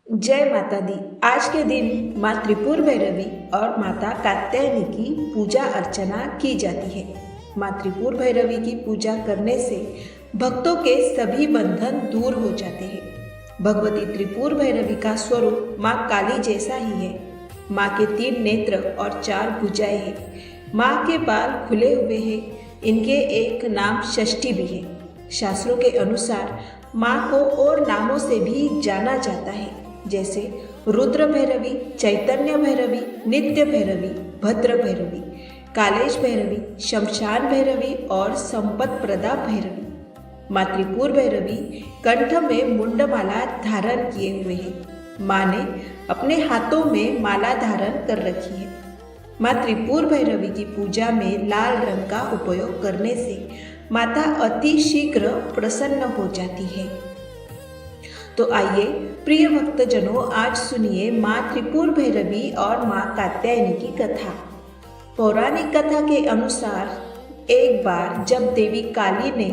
जय माता दी। आज के दिन माँ त्रिपुर भैरवी और माता कात्यायनी की पूजा अर्चना की जाती है। माँ त्रिपुर भैरवी की पूजा करने से भक्तों के सभी बंधन दूर हो जाते हैं। भगवती त्रिपुर भैरवी का स्वरूप माँ काली जैसा ही है। माँ के 3 नेत्र और 4 भुजाएं हैं। माँ के बाल खुले हुए हैं। इनके एक नाम षष्ठी भी है। शास्त्रों के अनुसार माँ को और नामों से भी जाना जाता है, जैसे रुद्र भैरवी, चैतन्य भैरवी, नित्य भैरवी, भद्र भैरवी, कालेश भैरवी, शमशान भैरवी और संपत प्रदा भैरवी। माँ त्रिपुर भैरवी कंठ में मुंडमाला धारण किए हुए हैं। माँ ने अपने हाथों में माला धारण कर रखी है। माँ त्रिपुर भैरवी की पूजा में लाल रंग का उपयोग करने से माता अति शीघ्र प्रसन्न हो जाती है। तो आइए प्रिय भक्तजनों, आज सुनिए माँ त्रिपुर भैरवी और माँ कात्यायनी की कथा। पौराणिक कथा के अनुसार एक बार जब देवी काली ने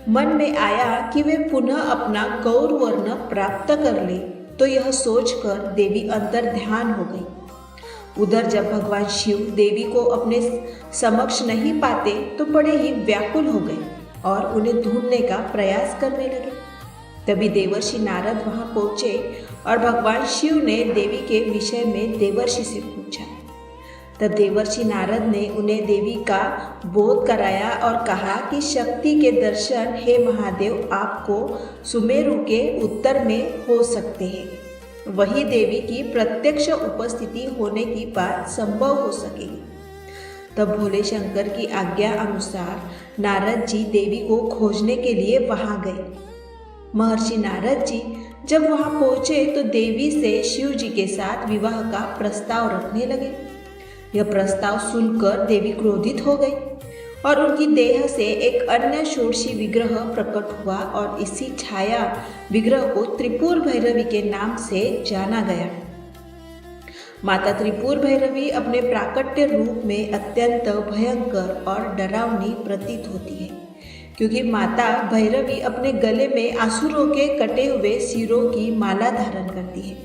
मन में आया कि वे पुनः अपना गौर वर्ण प्राप्त कर ले, तो यह सोचकर देवी अंतर ध्यान हो गई। उधर जब भगवान शिव देवी को अपने समक्ष नहीं पाते तो बड़े ही व्याकुल हो गए और उन्हें ढूंढने का प्रयास करने लगे। तभी देवर्षि नारद वहां पहुंचे और भगवान शिव ने देवी के विषय में देवर्षि से पूछा। तब देवर्षि नारद ने उन्हें देवी का बोध कराया और कहा कि शक्ति के दर्शन हे महादेव आपको सुमेरु के उत्तर में हो सकते हैं। वही देवी की प्रत्यक्ष उपस्थिति होने की बात संभव हो सकेगी। तब भोले शंकर की आज्ञा अनुसार नारद जी देवी को खोजने के लिए वहां गए। महर्षि नारद जी जब वहां पहुंचे तो देवी से शिव जी के साथ विवाह का प्रस्ताव रखने लगे। यह प्रस्ताव सुनकर देवी क्रोधित हो गई और उनकी देह से एक अन्य षोडशी विग्रह प्रकट हुआ और इसी छाया विग्रह को त्रिपुर भैरवी के नाम से जाना गया। माता त्रिपुर भैरवी अपने प्राकट्य रूप में अत्यंत भयंकर और डरावनी प्रतीत होती है, क्योंकि माता भैरवी अपने गले में असुरों के कटे हुए सिरों की माला धारण करती है,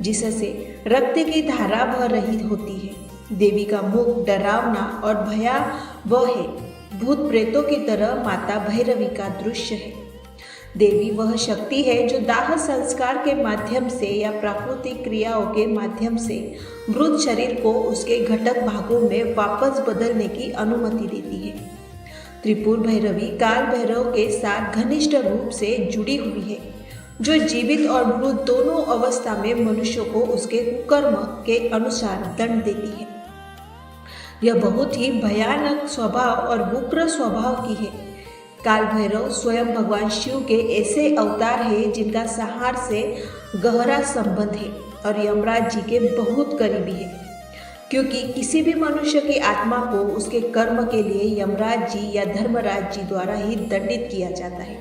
जिससे रक्त की धारा बह रही होती है। देवी का मुख डरावना और भयावह है। भूत प्रेतों की तरह माता भैरवी का दृश्य है। देवी वह शक्ति है जो दाह संस्कार के माध्यम से या प्राकृतिक क्रियाओं के माध्यम से मृत शरीर को उसके घटक भागों में वापस बदलने की अनुमति देती है। त्रिपुर भैरवी काल भैरव के साथ घनिष्ठ रूप से जुड़ी हुई है, जो जीवित और मृत दोनों अवस्था में मनुष्य को उसके कुकर्म के अनुसार दंड देती है। यह बहुत ही भयानक स्वभाव और उग्र स्वभाव की है। काल भैरव स्वयं भगवान शिव के ऐसे अवतार हैं जिनका संहार से गहरा संबंध है और यमराज जी के बहुत करीबी है, क्योंकि किसी भी मनुष्य की आत्मा को उसके कर्म के लिए यमराज जी या धर्मराज जी द्वारा ही दंडित किया जाता है।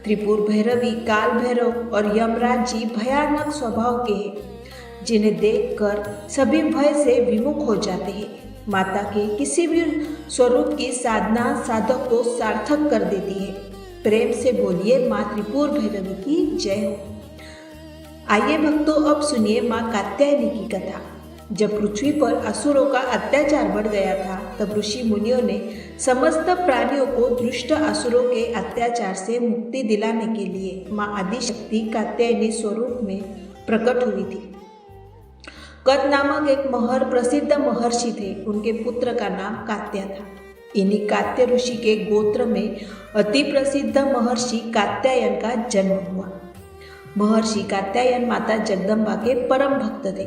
त्रिपुर भैरवी, काल भैरव और यमराज जी भयानक स्वभाव के हैं, जिन्हें देखकर सभी भय से विमुख हो जाते हैं। माता के किसी भी स्वरूप की साधना साधक को सार्थक कर देती है। प्रेम से बोलिए माँ त्रिपुर भैरवी की जय हो। आइए भक्तों, अब सुनिए माँ कात्यायनी की कथा। जब पृथ्वी पर असुरों का अत्याचार बढ़ गया था, तब ऋषि मुनियों ने समस्त प्राणियों को दुष्ट असुरों के अत्याचार से मुक्ति दिलाने के लिए माँ आदिशक्ति कात्यायनी स्वरूप में प्रकट हुई थी। कद नामक एक प्रसिद्ध महर्षि थे। उनके पुत्र का नाम कात्या था। इन्हीं कात्य ऋषि के गोत्र में अति प्रसिद्ध महर्षि कात्यायन का जन्म हुआ। महर्षि कात्यायन माता जगदम्बा के परम भक्त थे।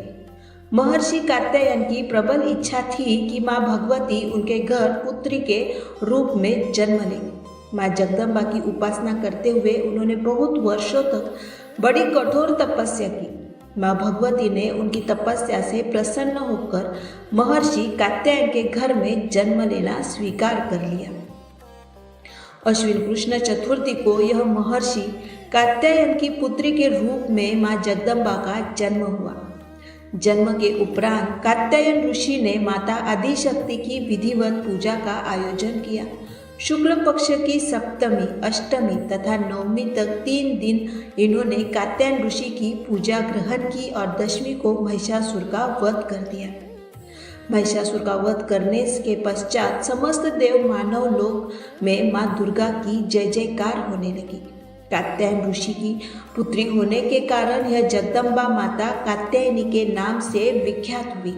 महर्षि कात्यायन की प्रबल इच्छा थी कि माँ भगवती उनके घर पुत्री के रूप में जन्म लेंगी। माँ जगदम्बा की उपासना करते हुए उन्होंने बहुत वर्षों तक बड़ी कठोर तपस्या की। माँ भगवती ने उनकी तपस्या से प्रसन्न होकर महर्षि कात्यायन के घर में जन्म लेना स्वीकार कर लिया। अश्विन कृष्ण चतुर्थी को यह महर्षि कात्यायन की पुत्री के रूप में माँ जगदम्बा का जन्म हुआ। जन्म के उपरांत कात्यायन ऋषि ने माता आदिशक्ति की विधिवत पूजा का आयोजन किया। शुक्ल पक्ष की सप्तमी, अष्टमी तथा नवमी तक 3 दिन इन्होंने कात्यायन ऋषि की पूजा ग्रहण की और दशमी को महिषासुर का वध कर दिया। महिषासुर का वध करने के पश्चात समस्त देव मानव लोक में माँ दुर्गा की जय जयकार होने लगी। कात्यायन ऋषि की पुत्री होने के कारण यह जगदम्बा माता कात्यायनी के नाम से विख्यात हुई।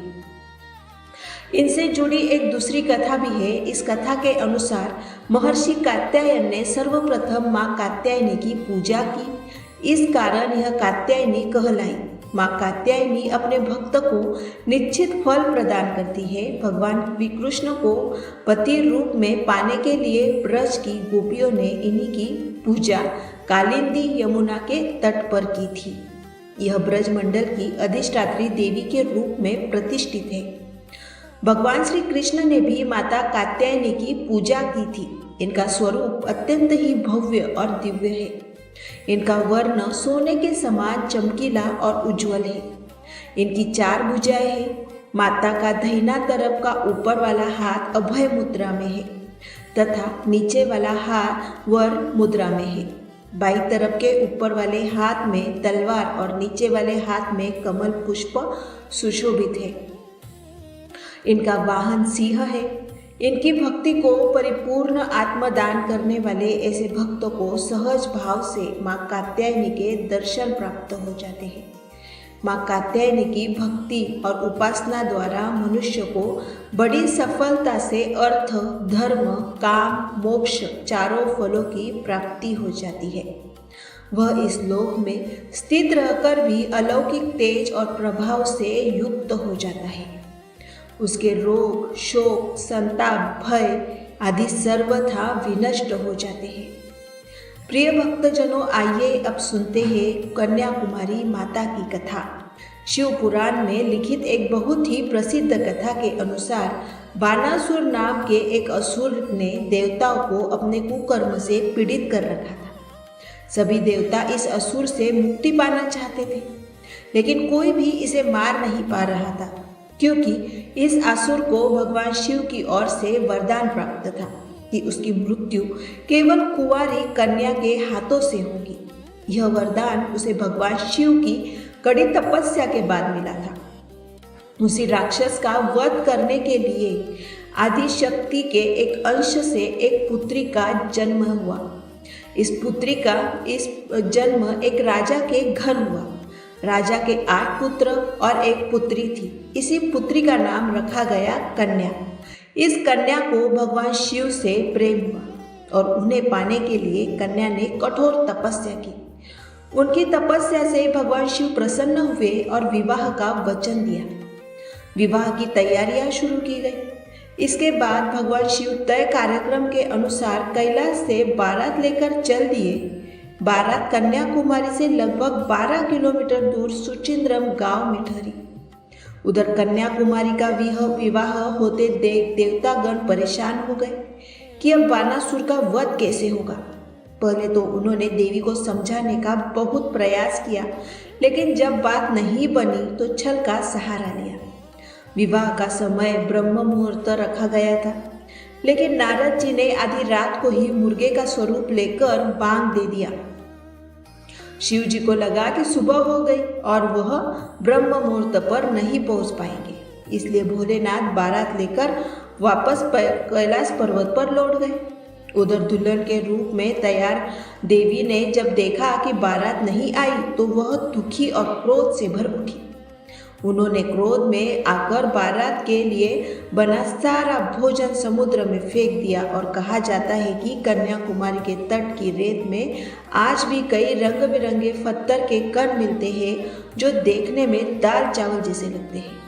इनसे जुड़ी एक दूसरी कथा भी है। इस कथा के अनुसार महर्षि कात्यायन ने सर्वप्रथम माँ कात्यायनी की पूजा की, इस कारण यह कात्यायनी कहलाई। माँ कात्यायनी अपने भक्त को निश्चित फल प्रदान करती है। भगवान श्री कृष्ण को पति रूप में पाने के लिए ब्रज की गोपियों ने इन्हीं की पूजा कालिंदी यमुना के तट पर की थी। यह ब्रज मंडल की अधिष्ठात्री देवी के रूप में प्रतिष्ठित है। भगवान श्री कृष्ण ने भी माता कात्यायनी की पूजा की थी। इनका स्वरूप अत्यंत ही भव्य और दिव्य है। इनका वर्ण सोने के समान चमकीला और उज्जवल है। इनकी 4 भुजाएं हैं। माता का दाहिना तरफ का ऊपर वाला हाथ अभय मुद्रा में है तथा नीचे वाला हाथ वर मुद्रा में है। बाई तरफ के ऊपर वाले हाथ में तलवार और नीचे वाले हाथ में कमल पुष्प सुशोभित है। इनका वाहन सिंह है। इनकी भक्ति को परिपूर्ण आत्मदान करने वाले ऐसे भक्तों को सहज भाव से माँ कात्यायनी के दर्शन प्राप्त हो जाते हैं। माँ कात्यायनी की भक्ति और उपासना द्वारा मनुष्य को बड़ी सफलता से अर्थ, धर्म, काम, मोक्ष चारों फलों की प्राप्ति हो जाती है। वह इस लोक में स्थित रहकर भी अलौकिक तेज और प्रभाव से युक्त हो जाता है। उसके रोग, शोक, संताप, भय आदि सर्वथा विनष्ट हो जाते हैं। प्रिय भक्तजनों, आइए अब सुनते हैं कन्याकुमारी माता की कथा। शिव पुराण में लिखित एक बहुत ही प्रसिद्ध कथा के अनुसार बानासुर नाम के एक असुर ने देवताओं को अपने कुकर्म से पीड़ित कर रखा था। सभी देवता इस असुर से मुक्ति पाना चाहते थे, लेकिन कोई भी इसे मार नहीं पा रहा था, क्योंकि इस असुर को भगवान शिव की ओर से वरदान प्राप्त था कि उसकी मृत्यु केवल कुंवारी कन्या के हाथों से होगी। यह वरदान उसे भगवान शिव की कड़ी तपस्या के बाद मिला था। उसी राक्षस का वध करने के लिए आदि शक्ति के एक अंश से एक पुत्री का जन्म हुआ। इस पुत्री का जन्म एक राजा के घर हुआ। राजा के 8 पुत्र और एक पुत्री थी। इसी पुत्री का नाम रखा गया कन्या। इस कन्या को भगवान शिव से प्रेम हुआ और उन्हें पाने के लिए कन्या ने कठोर तपस्या की। उनकी तपस्या से भगवान शिव प्रसन्न हुए और विवाह का वचन दिया। विवाह की तैयारियां शुरू की गई। इसके बाद भगवान शिव तय कार्यक्रम के अनुसार कैलाश से बारात लेकर चल दिए। बारात कन्याकुमारी से लगभग 12 किलोमीटर दूर सुचिंद्रम गांव में ठहरी। उधर कन्याकुमारी का विवाह होते देख देवतागण परेशान हो गए कि अब बानासुर का वध कैसे होगा। पहले तो उन्होंने देवी को समझाने का बहुत प्रयास किया, लेकिन जब बात नहीं बनी तो छल का सहारा लिया। विवाह का समय ब्रह्म मुहूर्त रखा गया था, लेकिन नारद जी ने आधी रात को ही मुर्गे का स्वरूप लेकर बांग दे दिया। शिव जी को लगा कि सुबह हो गई और वह ब्रह्म मुहूर्त पर नहीं पहुंच पाएंगे, इसलिए भोलेनाथ बारात लेकर वापस कैलाश पर्वत पर लौट गए। उधर दुल्हन के रूप में तैयार देवी ने जब देखा कि बारात नहीं आई तो वह दुखी और क्रोध से भर उठी। उन्होंने क्रोध में आकर बारात के लिए बना सारा भोजन समुद्र में फेंक दिया और कहा जाता है कि कन्याकुमारी के तट की रेत में आज भी कई रंग बिरंगे पत्थर के कण मिलते हैं जो देखने में दाल चावल जैसे लगते हैं।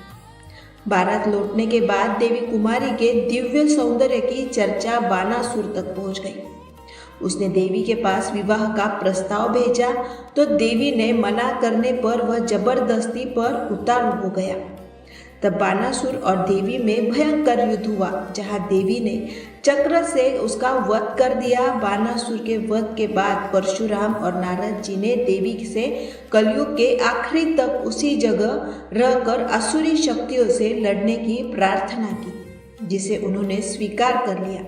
बारात लौटने के बाद देवी कुमारी के दिव्य सौंदर्य की चर्चा बानासुर तक पहुंच गई। उसने देवी के पास विवाह का प्रस्ताव भेजा तो देवी ने मना करने पर वह जबरदस्ती पर उतारू हो गया। तब बानासुर और देवी में भयंकर युद्ध हुआ, जहां देवी ने चक्र से उसका वध कर दिया। बानासुर के वध के बाद परशुराम और नारद जी ने देवी से कलयुग के आखिरी तक उसी जगह रहकर असुरी शक्तियों से लड़ने की प्रार्थना की, जिसे उन्होंने स्वीकार कर लिया।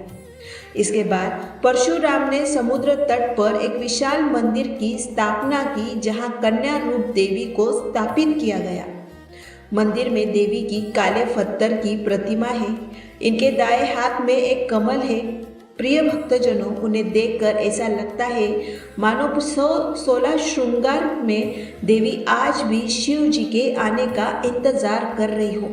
इसके बाद परशुराम ने समुद्र तट पर एक विशाल मंदिर की स्थापना की, जहां कन्या रूप देवी को स्थापित किया गया। मंदिर में देवी की काले पत्थर की प्रतिमा है। इनके दाएं हाथ में एक कमल है। प्रिय भक्तजनों, उन्हें देखकर ऐसा लगता है मानो 16 श्रृंगार में देवी आज भी शिव जी के आने का इंतजार कर रही हो।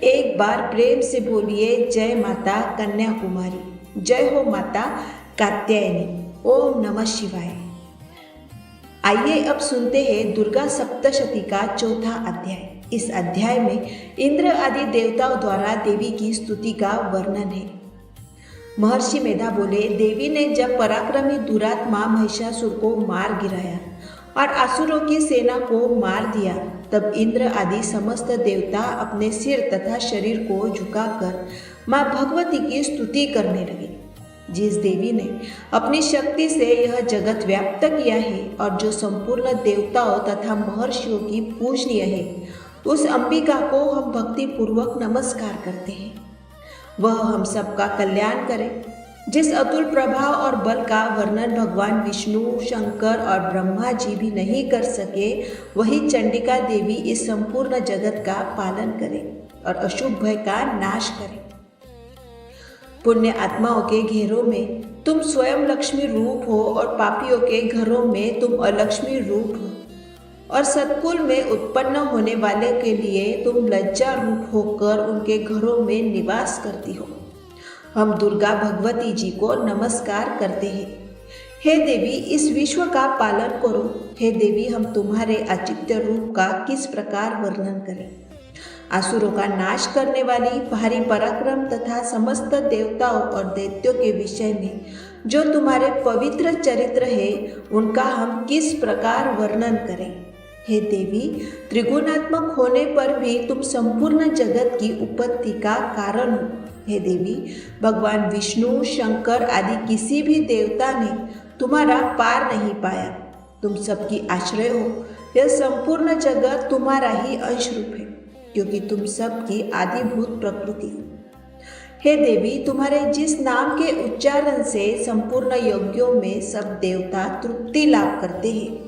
एक बार प्रेम से बोलिए, जय माता कन्याकुमारी, जय हो माता कात्यायनी, ओम नमः शिवाय। आइए अब सुनते हैं दुर्गा सप्तशती का चौथा अध्याय। इस अध्याय में इंद्र आदि देवताओं द्वारा देवी की स्तुति का वर्णन है। महर्षि मेधा बोले, देवी ने जब पराक्रमी दुरात्मा महिषासुर को मार गिराया और असुरों की सेना को मार दिया, तब इंद्र आदि समस्त देवता अपने सिर तथा शरीर को झुकाकर माँ भगवती की स्तुति करने लगे। जिस देवी ने अपनी शक्ति से यह जगत व्याप्त किया है और जो संपूर्ण देवताओं तथा महर्षियों की पूजनीय है, उस अंबिका को हम भक्ति पूर्वक नमस्कार करते हैं। वह हम सबका कल्याण करे। जिस अतुल प्रभाव और बल का वर्णन भगवान विष्णु, शंकर और ब्रह्मा जी भी नहीं कर सके, वही चंडिका देवी इस संपूर्ण जगत का पालन करे और अशुभ भय का नाश करे। पुण्य आत्माओं के घेरों में तुम स्वयं लक्ष्मी रूप हो और पापियों के घरों में तुम अलक्ष्मी रूप हो, और सत्कुल में उत्पन्न होने वाले के लिए तुम लज्जा रूप होकर उनके घरों में निवास करती हो। हम दुर्गा भगवती जी को नमस्कार करते हैं। हे देवी, इस विश्व का पालन करो। हे देवी, हम तुम्हारे अचित्य रूप का किस प्रकार वर्णन करें। असुरों का नाश करने वाली भारी पराक्रम तथा समस्त देवताओं और दैत्यों के विषय में जो तुम्हारे पवित्र चरित्र है, उनका हम किस प्रकार वर्णन करें। हे देवी, त्रिगुणात्मक होने पर भी तुम संपूर्ण जगत की उत्पत्ति का कारण हो। हे देवी, भगवान विष्णु, शंकर आदि किसी भी देवता ने तुम्हारा पार नहीं पाया। तुम सबकी आश्रय हो। यह संपूर्ण जगत तुम्हारा ही अंश रूप है, क्योंकि तुम सबकी आदिभूत प्रकृति हो। हे देवी, तुम्हारे जिस नाम के उच्चारण से संपूर्ण यज्ञों में सब देवता तृप्ति लाभ करते हैं,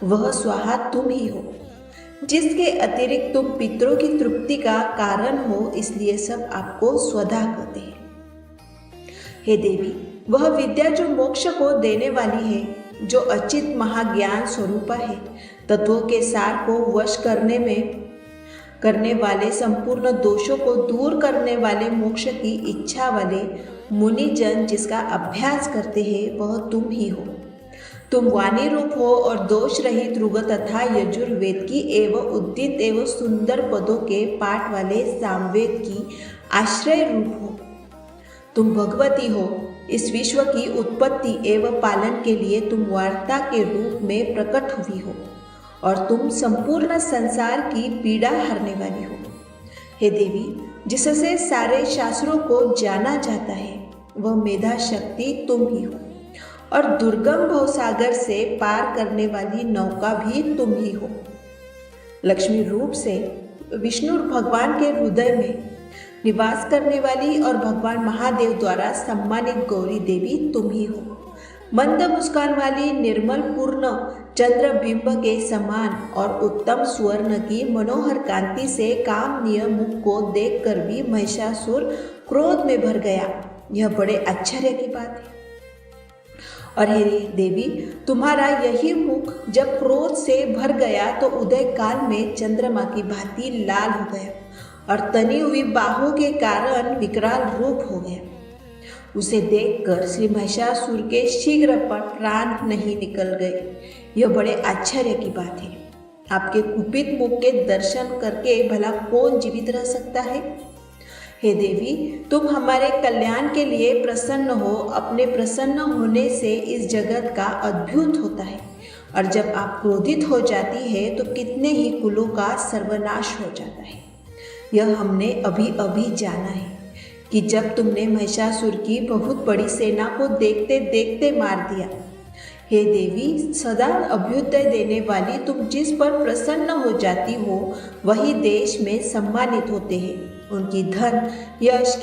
वह स्वाहा तुम ही हो। जिसके अतिरिक्त तुम पितरों की तृप्ति का कारण हो, इसलिए सब आपको स्वधा कहते हैं। हे देवी, वह विद्या जो मोक्ष को देने वाली है, जो अचित महाज्ञान स्वरूपा है, तत्वों के सार को वश करने वाले, संपूर्ण दोषों को दूर करने वाले, मोक्ष की इच्छा वाले मुनिजन जिसका अभ्यास करते हैं, वह तुम ही हो। तुम वाणी रूप हो और दोष रहित ऋग तथा यजुर्वेद की एवं उद्दित एवं सुंदर पदों के पाठ वाले सामवेद की आश्रय रूप हो। तुम भगवती हो। इस विश्व की उत्पत्ति एवं पालन के लिए तुम वार्ता के रूप में प्रकट हुई हो और तुम संपूर्ण संसार की पीड़ा हरने वाली हो। हे देवी, जिससे सारे शास्त्रों को जाना जाता है, वह मेधा शक्ति तुम ही हो और दुर्गम भवसागर से पार करने वाली नौका भी तुम ही हो। लक्ष्मी रूप से विष्णु भगवान के हृदय में निवास करने वाली और भगवान महादेव द्वारा सम्मानित गौरी देवी तुम ही हो। मंद मुस्कान वाली, निर्मल पूर्ण चंद्र बिंब के समान और उत्तम स्वर्ण की मनोहर कांति से कामनीय मुख को देखकर भी महिषासुर क्रोध में भर गया। यह बड़े आश्चर्य की बात है। और हे देवी, तुम्हारा यही मुख जब क्रोध से भर गया तो उदय काल में चंद्रमा की भांति लाल हो गया और तनी हुई बाहों के कारण विकराल रूप हो गया। उसे देखकर श्री महिषासुर के शीघ्र प्राण नहीं निकल गए। यह बड़े आश्चर्य की बात है। आपके कुपित मुख के दर्शन करके भला कौन जीवित रह सकता है। हे देवी, तुम हमारे कल्याण के लिए प्रसन्न हो। अपने प्रसन्न होने से इस जगत का अद्भुत होता है, और जब आप क्रोधित हो जाती है तो कितने ही कुलों का सर्वनाश हो जाता है। यह हमने अभी अभी जाना है कि जब तुमने महिषासुर की बहुत बड़ी सेना को देखते देखते मार दिया। हे देवी, सदा अभ्युदय देने वाली तुम जिस पर प्रसन्न हो जाती हो, वही देश में सम्मानित होते हैं। उनकी धन यश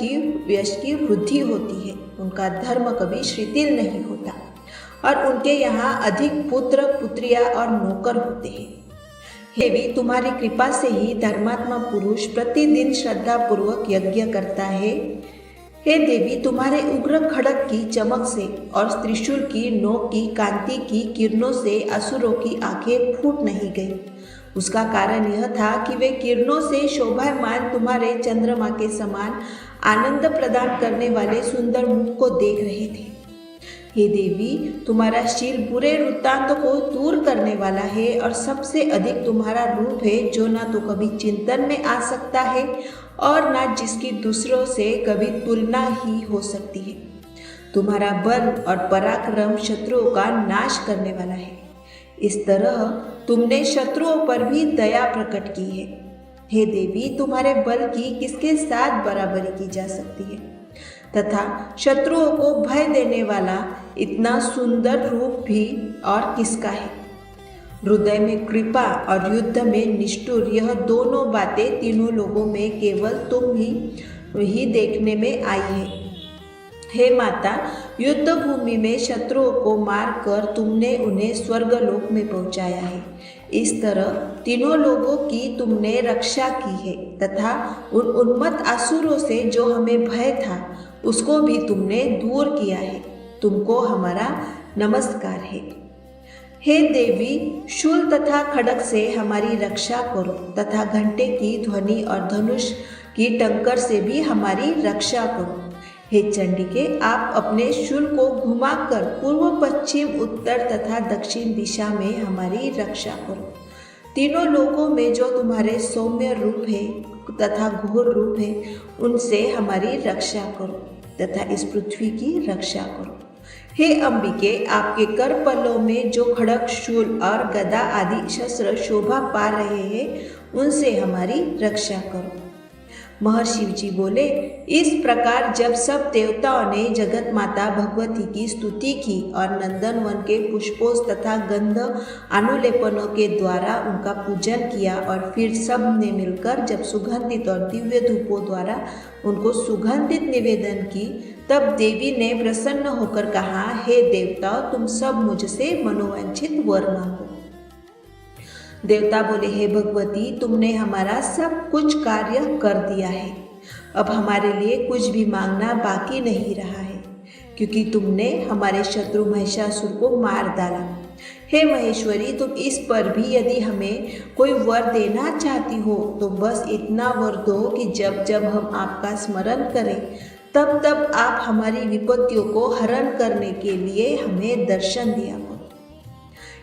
की वृद्धि होती है। उनका धर्म कभी शिथिल नहीं होता और उनके यहाँ अधिक पुत्र पुत्रियाँ और नौकर होते हैं। हे देवी, तुम्हारी कृपा से ही धर्मात्मा पुरुष प्रतिदिन श्रद्धा पूर्वक यज्ञ करता है। हे देवी, तुम्हारे उग्र खड़ग की चमक से और त्रिशूल की नोक की कांति की किरणों से असुरों की आंखें फूट नहीं गई। उसका कारण यह था कि वे किरणों से शोभायमान तुम्हारे चंद्रमा के समान आनंद प्रदान करने वाले सुंदर मुख को देख रहे थे। हे देवी, तुम्हारा शील बुरे वृत्तांत को दूर करने वाला है और सबसे अधिक तुम्हारा रूप है जो ना तो कभी चिंतन में आ सकता है और ना जिसकी दूसरों से कभी तुलना ही हो सकती है। तुम्हारा बल और पराक्रम शत्रुओं का नाश करने वाला है। इस तरह तुमने शत्रुओं पर भी दया प्रकट की है। हे देवी, तुम्हारे बल की किसके साथ बराबरी की जा सकती है तथा शत्रुओं को भय देने वाला इतना सुंदर रूप भी और किसका है। हृदय में कृपा और युद्ध में निष्ठुर, यह दोनों बातें तीनों लोगों में केवल तुम ही देखने में आई है। हे माता, युद्ध भूमि में शत्रुओं को मारकर तुमने उन्हें स्वर्गलोक में पहुंचाया है। इस तरह तीनों लोगों की तुमने रक्षा की है तथा उन उन्मत्त असुरों से जो हमें भय था उसको भी तुमने दूर किया है। तुमको हमारा नमस्कार है। हे देवी, शूल तथा खड्ग से हमारी रक्षा करो तथा घंटे की ध्वनि और धनुष की टंकर से भी हमारी रक्षा करो। हे चंडिके, आप अपने शूल को घुमाकर पूर्व पश्चिम उत्तर तथा दक्षिण दिशा में हमारी रक्षा करो। तीनों लोगों में जो तुम्हारे सौम्य रूप है तथा घोर रूप है उनसे हमारी रक्षा करो तथा इस पृथ्वी की रक्षा करो। हे अंबिके, आपके कर पल्लों में जो खड्ग, शूल और गदा आदि शस्त्र शोभा पा रहे हैं उनसे हमारी रक्षा करो। महर्षि जी बोले, इस प्रकार जब सब देवताओं ने जगत माता भगवती की स्तुति की और नंदन वन के पुष्पों तथा गंध अनुलेपनों के द्वारा उनका पूजन किया और फिर सब ने मिलकर जब सुगंधित और दिव्य धूपों द्वारा उनको सुगंधित निवेदन की, तब देवी ने प्रसन्न होकर कहा, हे देवताओं, तुम सब मुझसे मनोवांछित वर मांगो। देवता बोले, हे भगवती, तुमने हमारा सब कुछ कार्य कर दिया है। अब हमारे लिए कुछ भी मांगना बाकी नहीं रहा है, क्योंकि तुमने हमारे शत्रु महिषासुर को मार डाला। हे महेश्वरी, तुम इस पर भी यदि हमें कोई वर देना चाहती हो तो बस इतना वर दो कि जब जब हम आपका स्मरण करें तब तब आप हमारी विपत्तियों को हरण करने के लिए हमें दर्शन दिया करो।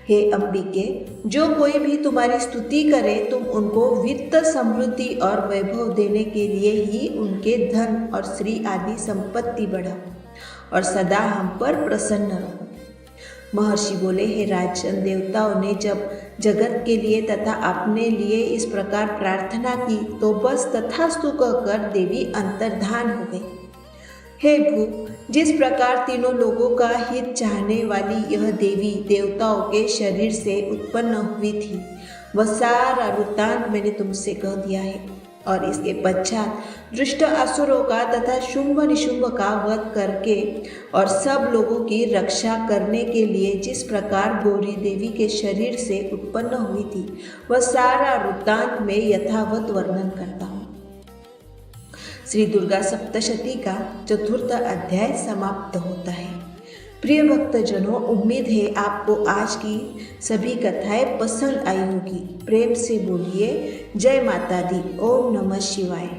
हे अंबिके, जो कोई भी तुम्हारी स्तुति करे तुम उनको वित्त, समृद्धि और वैभव देने के लिए ही उनके धन और श्री आदि संपत्ति बढ़ाओ और सदा हम पर प्रसन्न रहो। महर्षि बोले, हे राजन, देवताओं ने जब जगत के लिए तथा अपने लिए इस प्रकार प्रार्थना की तो बस तथास्तु कहकर देवी अंतर्धान हो गई। हे भू, जिस प्रकार तीनों लोगों का हित चाहने वाली यह देवी देवताओं के शरीर से उत्पन्न हुई थी, वह सारा वृत्तांत मैंने तुमसे कह दिया है। और इसके पश्चात दुष्ट असुरों का तथा शुंभ निशुंभ का वध करके और सब लोगों की रक्षा करने के लिए जिस प्रकार गौरी देवी के शरीर से उत्पन्न हुई थी, वह सारा वृत्तांत में यथावत वर्णन करता हूँ। श्री दुर्गा सप्तशती का 4था अध्याय समाप्त होता है। प्रिय भक्तजनों, उम्मीद है आपको आज की सभी कथाएं पसंद आई होगी। प्रेम से बोलिए जय माता दी। ओम नमः शिवाय।